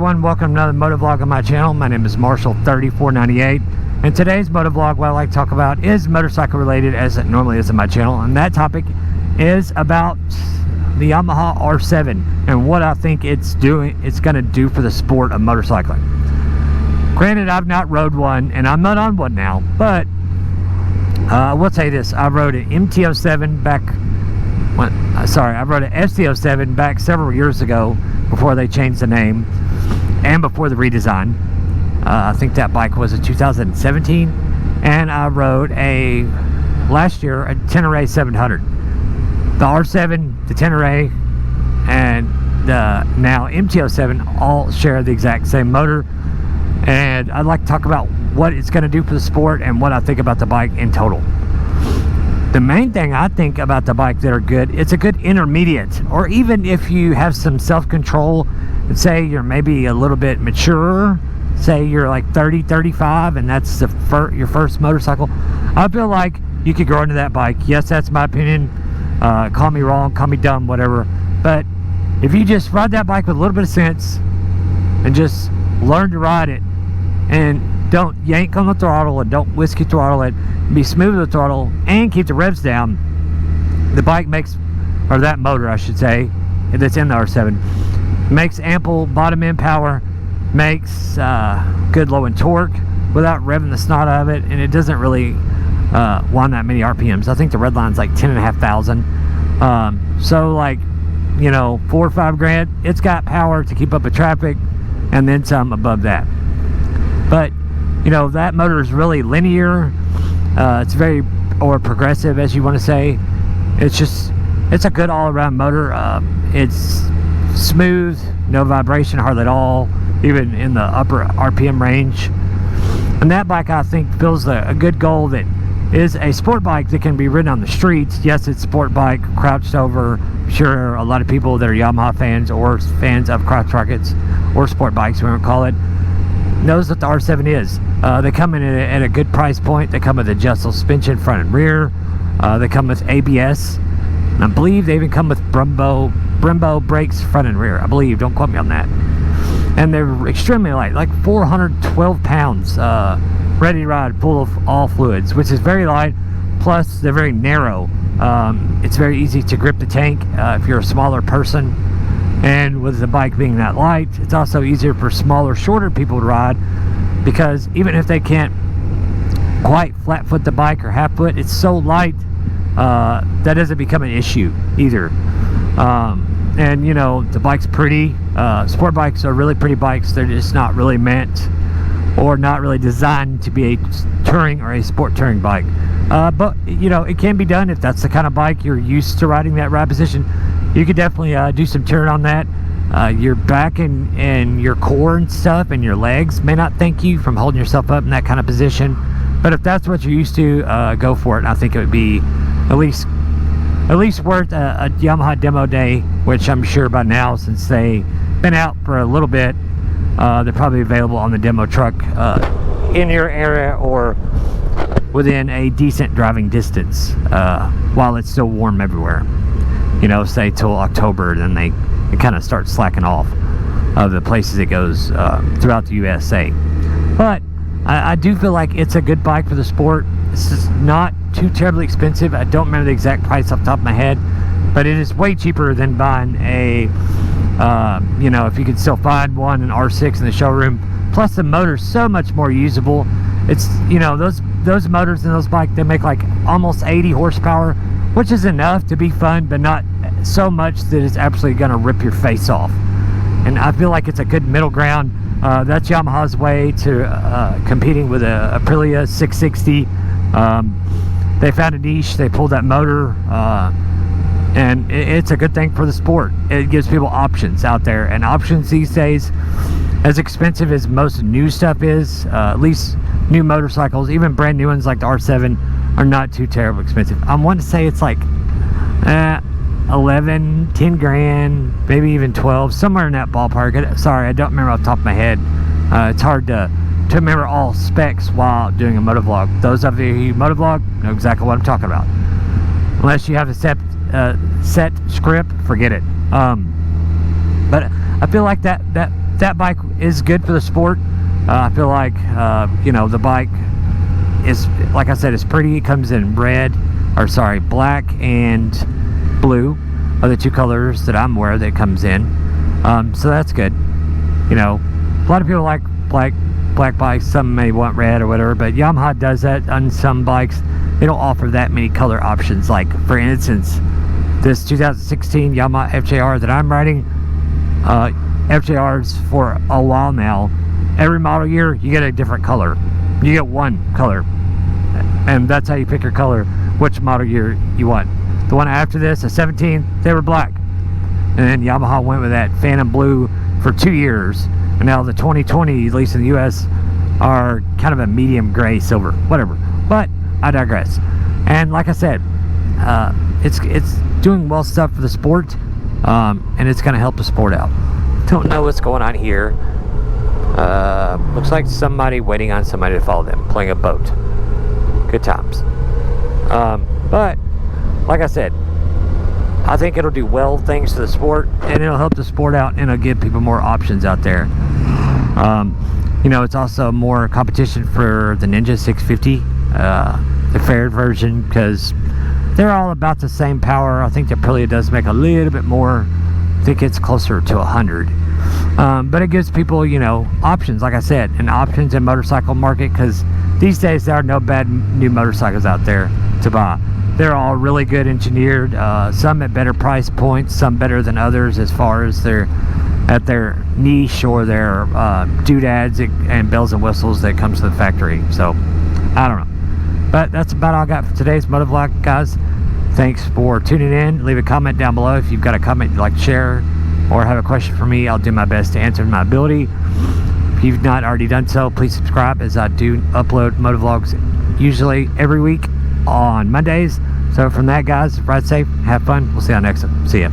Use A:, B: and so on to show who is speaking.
A: everyone, welcome to another motovlog on my channel. My name is Marshall3498, and today's motovlog, what I like to talk about is motorcycle related, as it normally is on my channel, and that topic is about the Yamaha R7 and what I think it's going to do for the sport of motorcycling. Granted, I've not rode one, and I'm not on one now, but I will say this: I rode an MT-07 back. I rode an FT-07 back several years ago, before they changed the name and before the redesign. I think that bike was in 2017, and I rode last year a Tenere 700. The R7, the Tenere, and the now MT-07 all share the exact same motor, and I'd like to talk about what it's going to do for the sport and what I think about the bike in total. The main thing I think about the bike that are good, it's a good intermediate, or even if you have some self-control and say you're maybe a little bit mature, say you're like 30, 35, and that's your first motorcycle, I feel like you could grow into that bike. Yes, that's my opinion. Call me wrong, call me dumb, whatever. But if you just ride that bike with a little bit of sense and just learn to ride it, and don't yank on the throttle and don't whiskey throttle it, be smooth with the throttle and keep the revs down, the bike makes, or that motor I should say, that's in the R7, makes ample bottom end power, makes good low end torque without revving the snot out of it, and it doesn't really want that many RPMs. I think the red line's like 10,500. So like, you know, $4 or $5 grand, it's got power to keep up with traffic and then some above that. But you know, that motor is really linear. It's very, or progressive, as you want to say. It's a good all-around motor. It's smooth, no vibration hardly at all, even in the upper RPM range. And that bike, I think, fills a good goal that is a sport bike that can be ridden on the streets. Yes, it's a sport bike, crouched over. I'm sure a lot of people that are Yamaha fans or fans of crotch rockets or sport bikes, we won't call it, knows what the R7 is. They come in at a good price point. They come with adjustable suspension front and rear. They come with ABS. And I believe they even come with Brembo brakes front and rear. I believe, don't quote me on that. And they're extremely light, like 412 pounds, ready to ride, full of all fluids, which is very light. Plus, they're very narrow. It's very easy to grip the tank if you're a smaller person. And with the bike being that light, it's also easier for smaller, shorter people to ride, because even if they can't quite flat foot the bike or half foot, it's so light that doesn't become an issue either. And you know, the bike's pretty. Sport bikes are really pretty bikes. They're just not really meant or not really designed to be a touring or a sport touring bike. But you know, it can be done if that's the kind of bike you're used to riding, that ride position. You could definitely do some touring on that. Your back and your core and stuff and your legs may not thank you from holding yourself up in that kind of position, but if that's what you're used to, go for it. And I think it would be at least worth a Yamaha demo day, which I'm sure by now, since they've been out for a little bit, they're probably available on the demo truck in your area or within a decent driving distance while it's still warm everywhere. You know, say till October, then they kind of start slacking off of the places it goes throughout the USA. But I do feel like it's a good bike for the sport. This is not too terribly expensive. I don't remember the exact price off the top of my head, but it is way cheaper than buying a, you know, if you could still find one, an R6 in the showroom. Plus the motor's so much more usable. It's, you know, those motors in those bikes, they make like almost 80 horsepower, which is enough to be fun, but not so much that it's absolutely going to rip your face off. And I feel like it's a good middle ground. That's Yamaha's way to competing with a Aprilia 660. They found a niche, they pulled that motor, and it's a good thing for the sport. It gives people options out there, and options these days, as expensive as most new stuff is, at least new motorcycles, even brand new ones like the R7, are not too terribly expensive. I'm wanting to say it's like 11, 10 grand, maybe even 12, somewhere in that ballpark. Sorry, I don't remember off the top of my head. It's hard to remember all specs while doing a motovlog. Those of you who motovlog know exactly what I'm talking about. Unless you have a set script, forget it. But I feel like that that bike is good for the sport. I feel like you know, the bike is, like I said, it's pretty. It comes in red, or sorry, black and blue are the two colors that I'm aware that it comes in. So that's good. You know, a lot of people like black bikes. Some may want red or whatever, but Yamaha does that on some bikes. They don't offer that many color options. Like, for instance, this 2016 Yamaha FJR that I'm riding, FJRs for a while now, every model year you get a different color. You get one color, and that's how you pick your color, which model year you want. The one after this, the 17, they were black, and then Yamaha went with that phantom blue for 2 years, and now the 2020, at least in the US, are kind of a medium gray silver, whatever. But I digress. And like I said, it's doing well stuff for the sport, and it's going to help the sport out. Don't know what's going on here. Looks like somebody waiting on somebody to follow them, playing a boat. Good times. But like I said, I think it'll do well things to the sport, and it'll help the sport out, and it'll give people more options out there. You know, it's also more competition for the Ninja 650, the fair version, because they're all about the same power. I think the Aprilia does make a little bit more. I think it's closer to 100. But it gives people, you know, options, like I said, and options in motorcycle market, because these days there are no bad new motorcycles out there to buy. They're all really good engineered, some at better price points, some better than others as far as their niche or their doodads and bells and whistles that comes to the factory. So I don't know, but that's about all I got for today's Motovlogg, guys. Thanks for tuning in. Leave a comment down below if you've got a comment you'd like to share or have a question for me. I'll do my best to answer my ability. If you've not already done so, please subscribe, as I do upload motovlogs usually every week on Mondays. So from that, guys, ride safe, have fun. We'll see you on next time. See ya.